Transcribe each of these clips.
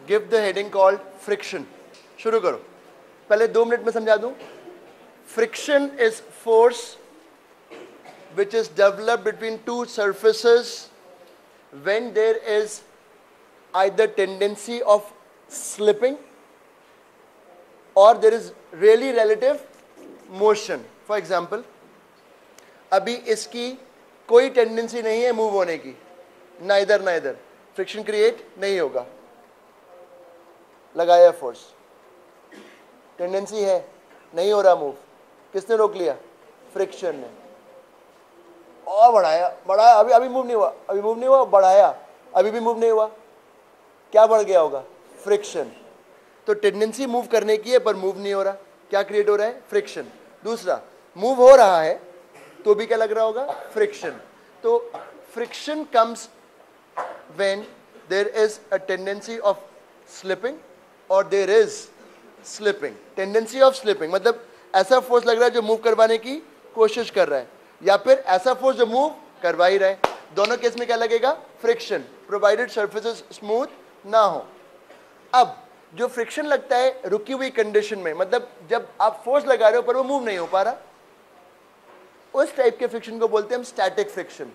Give the heading called friction. शुरू करो, पहले 2 मिनट में समझा दूं। Friction is force which is developed between two surfaces when there is either tendency of slipping or there is really relative motion. For example, अभी इसकी कोई tendency नहीं है मूव होने की, ना इधर ना इधर, फ्रिक्शन क्रिएट नहीं होगा, लगाया फोर्स, टेंडेंसी है, नहीं हो रहा मूव, किसने रोक लिया? फ्रिक्शन ने। और बढ़ाया बढ़ाया, अभी अभी मूव नहीं हुआ, अभी मूव नहीं हुआ, बढ़ाया, अभी भी मूव नहीं हुआ, क्या बढ़ गया होगा? फ्रिक्शन। तो टेंडेंसी मूव करने की है पर मूव नहीं हो रहा, क्या क्रिएट हो रहा है? फ्रिक्शन। दूसरा, मूव हो रहा है तो भी क्या लग रहा होगा? फ्रिक्शन। तो friction comes when there is a tendency of slipping और there is slipping. Tendency of slipping मतलब ऐसा फोर्स लग रहा है जो मूव करवाने की कोशिश कर रहा है, या फिर ऐसा फोर्स जो मूव करवा ही रहा है। दोनों केस में क्या लगेगा? फ्रिक्शन, प्रोवाइडेड सरफेसेस स्मूथ ना हो। अब जो फ्रिक्शन लगता है रुकी हुई कंडीशन में, मतलब जब आप फोर्स लगा रहे हो पर वो मूव नहीं हो पा रहा, उस टाइप के फ्रिक्शन को बोलते हैं हम स्टैटिक फ्रिक्शन।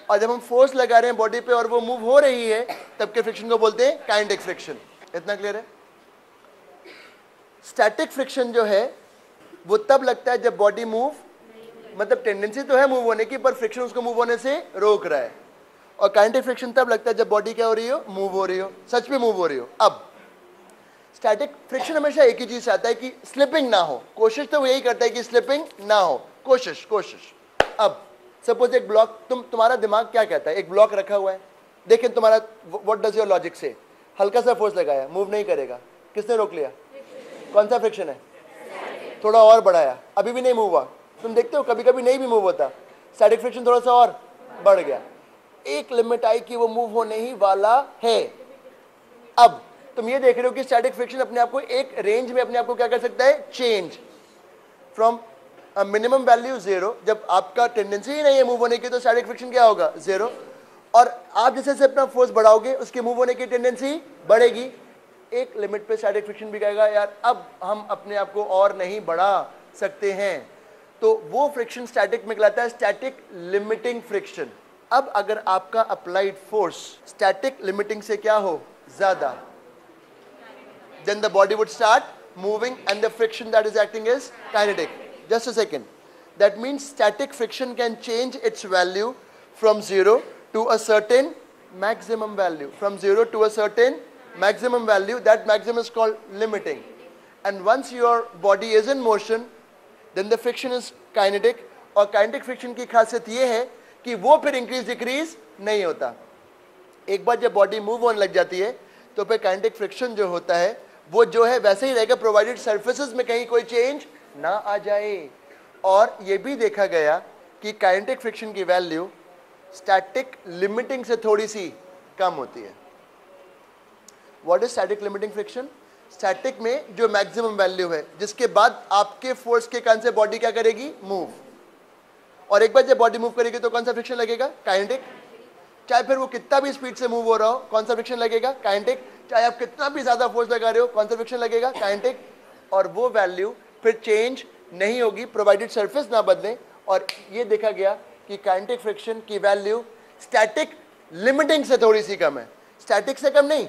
और जब हम फोर्स लगा रहे हैं बॉडी पे और वो मूव हो रही है, तब के फ्रिक्शन को बोलते हैं काइनेटिक फ्रिक्शन। इतना क्लियर है? स्टैटिक फ्रिक्शन जो है वो तब लगता है जब बॉडी मूव, मतलब टेंडेंसी तो है मूव होने की पर फ्रिक्शन उसको मूव होने से रोक रहा है। और काइनेटिक फ्रिक्शन तब लगता है जब बॉडी क्या हो रही हो? मूव हो रही हो, सच में मूव हो रही हो। अब स्टैटिक फ्रिक्शन हमेशा एक ही चीज से आता है कि स्लिपिंग ना हो, कोशिश तो वो यही करता है कि स्लिपिंग ना हो, कोशिश कोशिश। अब सपोज एक ब्लॉक, तुम्हारा दिमाग क्या कहता है? एक ब्लॉक रखा हुआ है, देखिए तुम्हारा व्हाट डज योर लॉजिक से, हल्का सा फोर्स लगाया, मूव नहीं करेगा, किसने रोक लिया? कौन सा फ्रिक्शन है? थोड़ा और बढ़ाया, अभी भी नहीं मूव हुआ। तुम देखते हो कभी कभी नहीं भी मूव होता, स्टैटिक फ्रिक्शन थोड़ा सा और बढ़ गया, एक लिमिट आई कि वो मूव होने ही वाला है। अब तुम ये देख रहे हो कि स्टैटिक फ्रिक्शन अपने आप को एक रेंज में अपने आप को क्या कर सकता है? चेंज फ्रॉम मिनिमम वैल्यू 0, जब आपका टेंडेंसी ही नहीं है मूव होने की तो स्टैटिक फ्रिक्शन क्या होगा? 0। और आप जैसे से अपना फोर्स बढ़ाओगे उसके मूव होने की टेंडेंसी बढ़ेगी, एक लिमिट पे स्टैटिक फ्रिक्शन भी कहेगा यार अब हम अपने आप को और नहीं बढ़ा सकते हैं, तो वो फ्रिक्शन स्टैटिक में कहलाता है स्टैटिक लिमिटिंग फ्रिक्शन। अब अगर आपका अप्लाइड फोर्स स्टैटिक लिमिटिंग से क्या हो? ज्यादा, then the body would start moving and the friction that is acting is kinetic. Just a second. That means static friction can change its value from 0 to a certain maximum value. From 0 to a certain maximum value, that maximum is called limiting. And once your body is in motion, then the friction is kinetic. और kinetic friction की खासियत ये है कि वो फिर increase decrease नहीं होता। एक बार जब बॉडी मूव होने लग जाती है तो फिर काइनेटिक फ्रिक्शन जो होता है वो जो है वैसे ही रहेगा, प्रोवाइडेड सरफेसेस में कहीं कोई चेंज ना आ जाए। और ये भी देखा गया कि काइनेटिक फ्रिक्शन की वैल्यू स्टैटिक लिमिटिंग से थोड़ी सी कम होती है। What is static limiting friction? Static में जो मैक्सिमम वैल्यू है जिसके बाद आपके फोर्स के कारण से बॉडी क्या करेगी? मूव। और एक बार जब बॉडी मूव करेगी तो कौन सा फ्रिक्शन लगेगा? काइनेटिक। चाहे फिर वो कितना भी स्पीड से मूव हो रहा हो, कौन सा फ्रिक्शन लगेगा? काइनेटिक। चाहे आप कितना भी ज्यादा फोर्स लगा रहे हो, कौन सा फ्रिक्शन लगेगा? काइनेटिक। और वो वैल्यू फिर चेंज नहीं होगी प्रोवाइडेड सरफेस ना बदले। और ये देखा गया कि काइनेटिक फ्रिक्शन की वैल्यू स्टैटिक लिमिटिंग से थोड़ी सी कम है, स्टैटिक से कम नहीं,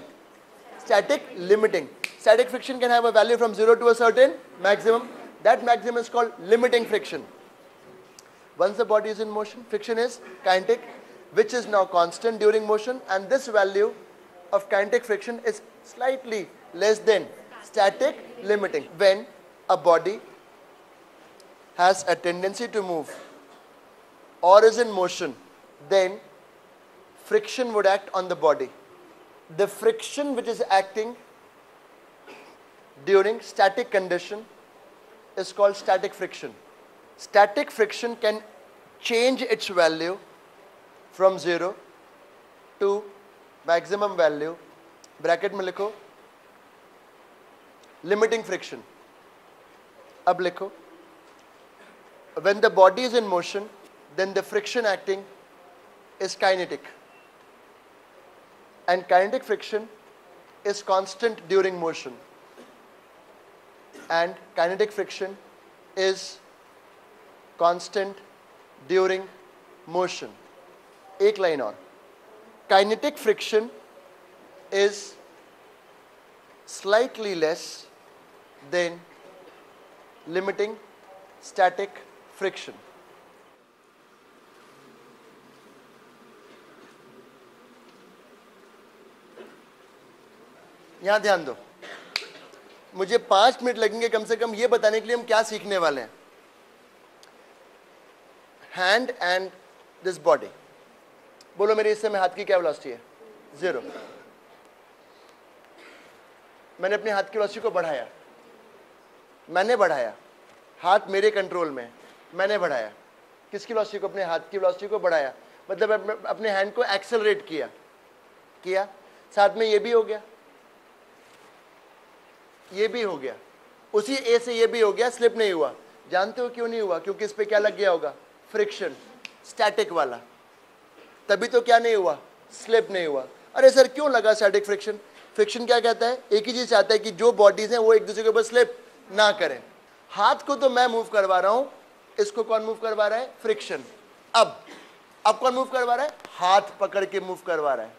static limiting. Static friction can have a value from 0 to a certain maximum, that maximum is called limiting friction. Once the body is in motion, friction is kinetic, which is now constant during motion, and this value of kinetic friction is slightly less than static limiting. When a body has a tendency to move or is in motion, then friction would act on the body. The friction which is acting during static condition is called static friction. Static friction can change its value from 0 to maximum value, bracket में लिखो limiting friction. अब लिखो when the body is in motion, then the friction acting is kinetic, and kinetic friction is constant during motion and kinetic friction is constant during motion. एक line और, kinetic friction is slightly less than limiting static friction. यहां ध्यान दो, मुझे 5 minute लगेंगे कम से कम ये बताने के लिए हम क्या सीखने वाले हैं. Hand and this body. बोलो मेरे हिस्से में हाथ की क्या वेलोसिटी है? 0. मैंने अपने हाथ की वेलोसिटी को बढ़ाया, मैंने बढ़ाया, हाथ मेरे कंट्रोल में, मैंने बढ़ाया. किसकी वेलोसिटी को? अपने हाथ की वेलोसिटी को बढ़ाया, मतलब अपने हैंड को एक्सेलरेट किया. साथ में ये भी हो गया, ये भी हो गया, उसी ए से ये भी हो गया, स्लिप नहीं हुआ. जानते हो क्यों नहीं हुआ? क्योंकि इस पे क्या लग गया होगा? फ्रिक्शन, स्टैटिक वाला. तभी तो क्या नहीं हुआ? स्लिप नहीं हुआ. अरे सर क्यों लगा स्टैटिक फ्रिक्शन? फ्रिक्शन क्या कहता है? एक ही चीज चाहता है कि जो बॉडीज हैं वो एक दूसरे के ऊपर स्लिप ना करें. हाथ को तो मैं मूव करवा रहा हूं, इसको कौन मूव करवा रहा है? फ्रिक्शन. अब कौन मूव करवा रहा है? हाथ पकड़ के मूव करवा रहा है.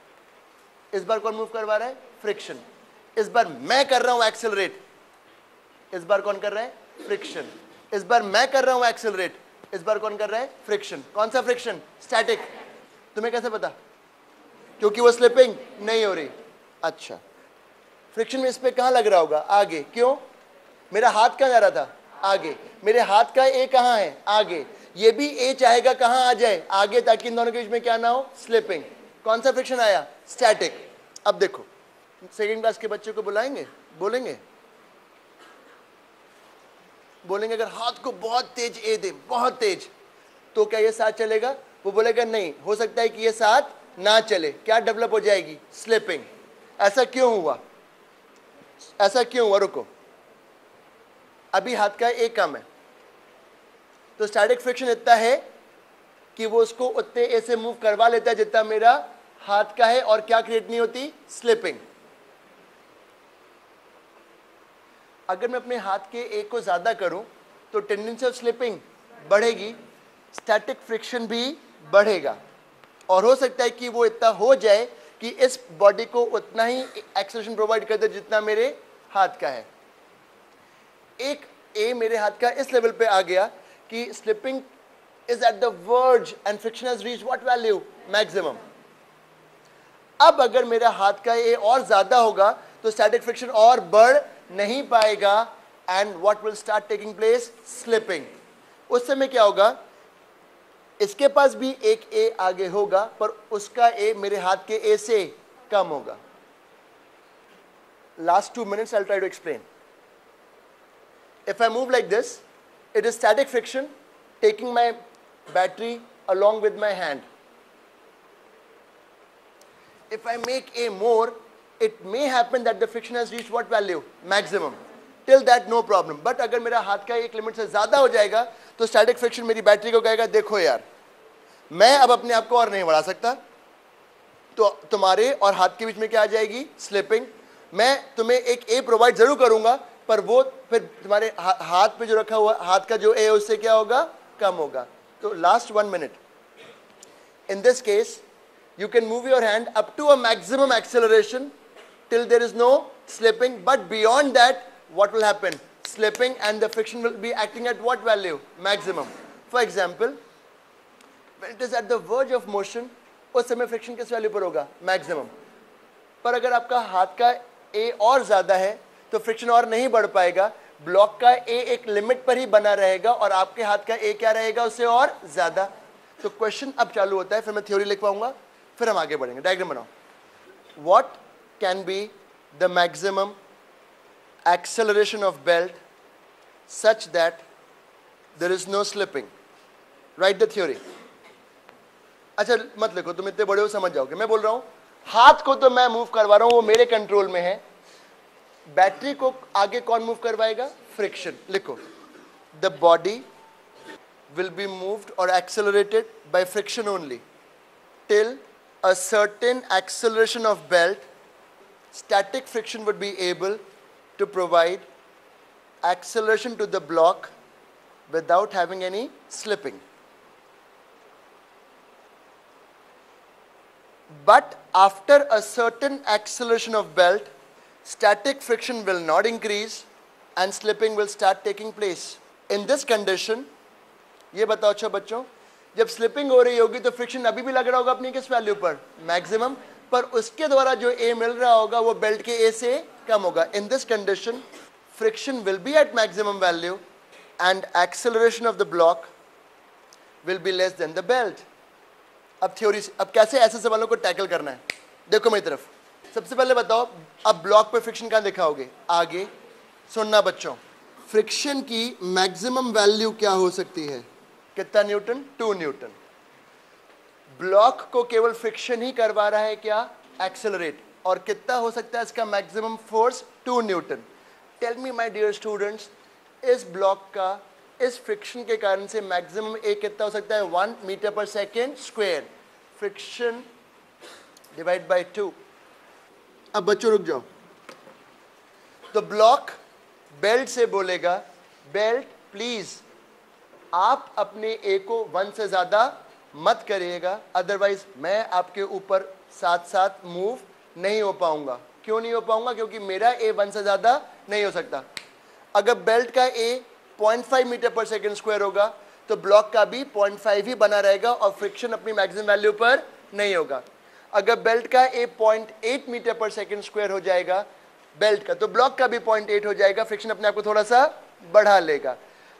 इस बार कौन मूव करवा रहा है? फ्रिक्शन. इस बार मैं कर रहा हूं एक्सेलरेट, इस बार कौन कर रहा है? फ्रिक्शन. इस बार मैं कर रहा हूं एक्सेलरेट, इस बार कौन कर रहा है? फ्रिक्शन. कौन सा फ्रिक्शन? स्टैटिक. तुम्हें कैसे पता? क्योंकि वो स्लिपिंग नहीं हो रही. अच्छा, फ्रिक्शन में इस पे कहां लग रहा होगा? आगे. क्यों? मेरा हाथ कहां जा रहा था? आगे. मेरे हाथ का ए कहां है? आगे. ये भी ए चाहेगा कहां आ जाए? आगे, ताकि इन दोनों के बीच में क्या ना हो? स्लिपिंग. कौन सा फ्रिक्शन आया? स्टैटिक. अब देखो, सेकेंड क्लास के बच्चों को बुलाएंगे, बोलेंगे अगर हाथ को बहुत तेज ए दे, बहुत तेज, तो क्या ये साथ चलेगा? वो बोलेगा नहीं, हो सकता है कि ये साथ ना चले. क्या डेवलप हो जाएगी? स्लिपिंग. ऐसा क्यों हुआ? रुको, अभी हाथ का ए कम है, तो स्टैटिक फ्रिक्शन इतना है कि वो उसको उतने ए से मूव करवा लेता है जितना मेरा हाथ का है, और क्या क्रिएट नहीं होती? स्लिपिंग. अगर मैं अपने हाथ के ए को ज्यादा करूं तो टेंडेंसी ऑफ स्लिपिंग बढ़ेगी, स्टैटिक फ्रिक्शन भी बढ़ेगा, और हो सकता है कि वो इतना हो जाए कि इस बॉडी को उतना ही एक्सेलरेशन प्रोवाइड कर दे जितना मेरे हाथ का है. एक ए मेरे हाथ का इस लेवल पे आ गया कि slipping is at the verge and friction has reached what value? Maximum. अब अगर मेरा हाथ का ए और ज्यादा होगा तो स्टैटिक फ्रिक्शन और बढ़ नहीं पाएगा, and what will start taking place? Slipping. उस समय क्या होगा? इसके पास भी एक ए आगे होगा, पर उसका ए मेरे हाथ के ए से कम होगा. Last 2 minutes I'll try to explain. If I move like this, it is static friction taking my battery along with my hand. If I make a more, it may happen that the friction has reached what value? Maximum. Till that no problem. But अगर मेरा हाथ का एक limit से ज्यादा हो जाएगा तो स्टैटिक फ्रिक्शन मेरी बैटरी को कहेगा देखो यार, मैं अब अपने आप को और नहीं बढ़ा सकता, तो तुम्हारे और हाथ के बीच में क्या आ जाएगी? स्लिपिंग. मैं तुम्हें एक ए प्रोवाइड जरूर करूंगा, पर वो फिर तुम्हारे हाथ पे जो रखा हुआ हाथ का जो ए है उससे क्या होगा? कम होगा. तो last 1 minute. In this case, you can move your hand up to a maximum acceleration till there is no slipping, but beyond that, what will happen? Slipping, and the friction will be acting at what value? Maximum. For example, when it is at the verge of motion, उस समय friction किस value पर होगा? Maximum. पर अगर आपका हाथ का ए और ज्यादा है तो फ्रिक्शन और नहीं बढ़ पाएगा, ब्लॉक का ए एक लिमिट पर ही बना रहेगा और आपके हाथ का ए क्या रहेगा? उससे और ज्यादा. तो क्वेश्चन अब चालू होता है, फिर मैं थ्योरी लिख पाऊंगा, फिर हम आगे बढ़ेंगे. डायग्राम बनाओ. What can be the maximum acceleration of belt such that there is no slipping? Write the theory. अच्छा मत लिखो, तुम इतने बड़े हो, समझ जाओगे. मैं बोल रहा हूं हाथ को तो मैं मूव करवा रहा हूं, वो मेरे कंट्रोल में है. बैटरी को आगे कौन मूव करवाएगा? फ्रिक्शन. लिखो, the body will be moved or accelerated by friction only till a certain acceleration of belt static friction would be able to provide acceleration to the block without having any slipping. But after a certain acceleration of belt, static friction will not increase and slipping will start taking place. In this condition, ये बताओ अच्छा बच्चों, जब slipping हो रही होगी तो friction अभी भी लग रहा होगा अपनी किस वैल्यू पर, मैक्सिमम, पर उसके द्वारा जो ए मिल रहा होगा वो बेल्ट के ए से कम होगा. In this condition friction will be at maximum value and acceleration of the block will be less than the belt. अब थ्योरी, अब कैसे ऐसे सवालों को टैकल करना है, देखो मेरी तरफ. सबसे पहले बताओ, अब ब्लॉक पे फ्रिक्शन कहाँ दिखाओगे, आगे. सुनना बच्चों, फ्रिक्शन की मैक्सिमम वैल्यू क्या हो सकती है, कितना न्यूटन, 2 न्यूटन. ब्लॉक को केवल फ्रिक्शन ही करवा रहा है क्या, एक्सेलरेट, और कितना हो सकता है इसका maximum force, 2 newton. Tell me my dear students, इस ब्लॉक का इस फ्रिक्शन के कारण से मैक्सिमम ए कितना हो सकता है, 1 मीटर पर second square. Friction divide by 2. अब बच्चों रुक जाओ. तो ब्लॉक बेल्ट से बोलेगा, बेल्ट प्लीज आप अपने ए को 1 से ज्यादा मत करिएगा, अदरवाइज मैं आपके ऊपर साथ साथ मूव नहीं हो पाऊंगा. क्यों नहीं हो पाऊंगा, क्योंकि मेरा ए 1 से ज्यादा नहीं हो सकता. अगर बेल्ट का ए 0.5 मीटर पर सेकेंड स्क्वायर होगा तो ब्लॉक का भी 0.5 ही बना रहेगा और फ्रिक्शन अपनी मैक्सिमम वैल्यू पर नहीं होगा. अगर बेल्ट का ए 0.8 मीटर पर सेकेंड स्क्वायर हो जाएगा बेल्ट का, तो ब्लॉक का भी 0.8 हो जाएगा, फ्रिक्शन अपने आप को थोड़ा सा बढ़ा लेगा.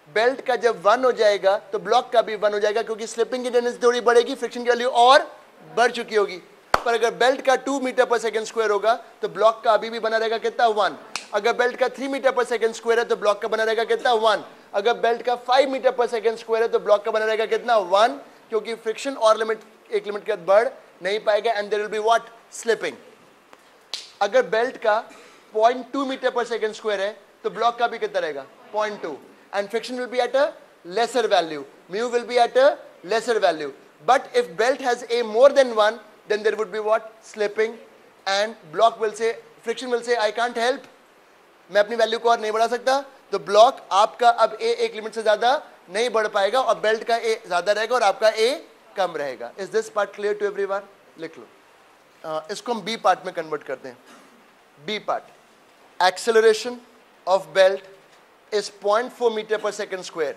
बेल्ट का जब 1 हो जाएगा तो ब्लॉक का भी 1 हो जाएगा, क्योंकि स्लिपिंग की टेंडेंसी थोड़ी बढ़ेगी, फ्रिक्शन की वैल्यू और बढ़ चुकी होगी. पर अगर बेल्ट का 2 मीटर पर सेकेंड स्क्वायर होगा तो ब्लॉक का अभी भी बना रहेगा कितना, 1. अगर बेल्ट का 3 मीटर पर सेकेंड स्क्वायर है तो ब्लॉक का बना रहेगा कितना, 1. अगर बेल्ट का 5 मीटर पर सेकेंड स्क्वायर है तो ब्लॉक का बना रहेगा कितना, 1, क्योंकि फ्रिक्शन और लिमिट, एक लिमिट के बाद बढ़ नहीं पाएगा and there will be what, slipping. अगर बेल्ट का 0.2 मीटर पर सेकेंड स्क्वायर है तो ब्लॉक का भी कितना रहेगा, 0.2, and friction will be at a lesser value, mu will be at a lesser value. But if belt has a more than 1, then there would be what, slipping, and block will say, friction will say I can't help, मैं अपनी value को और नहीं बढ़ा सकता. तो block आपका अब ए एक लिमिट से ज्यादा नहीं बढ़ पाएगा और बेल्ट का ए ज्यादा रहेगा और आपका ए कम रहेगा. Is this part clear to everyone? लिख लो. इसको हम बी पार्ट में कन्वर्ट करते हैं. B part, acceleration of belt is 0.4 meter per second square.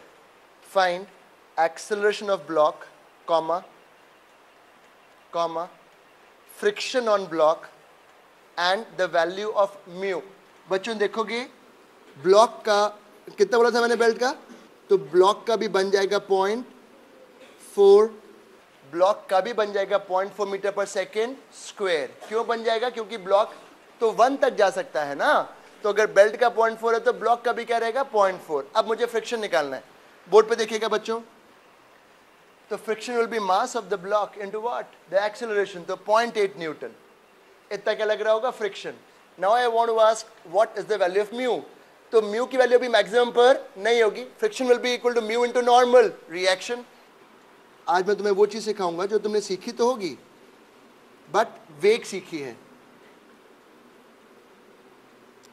Find acceleration of block, comma, friction on block and the value of mu. बच्चों देखोगे block का कितना बोला था मैंने बेल्ट का, तो ब्लॉक का भी बन जाएगा 0.4, ब्लॉक का भी बन जाएगा 0.4 मीटर पर सेकेंड स्क्वायर. क्यों बन जाएगा, क्योंकि ब्लॉक तो 1 तक जा सकता है ना, तो अगर बेल्ट का 0.4 है तो ब्लॉक का भी क्या रहेगा, 0.4. अब मुझे फ्रिक्शन निकालना है. बोर्ड पे देखिएगा बच्चों, तो friction will be mass of the block into what, the acceleration. तो 0.8 न्यूटन, इतना क्या लग रहा होगा, friction. Now I want to ask what is the value of mu. तो म्यू की वैल्यू भी मैक्सिमम पर नहीं होगी. Friction will be equal to mu into normal reaction. आज मैं तुम्हें वो चीज सिखाऊंगा जो तुमने सीखी तो होगी बट वेग सीखी है.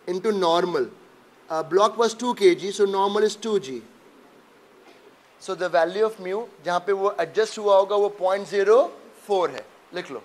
into normal. Block was 2 kg, so normal is 2g. So the value of mu जहाँ पे वो adjust हुआ होगा वो 0.04 है. लिख लो.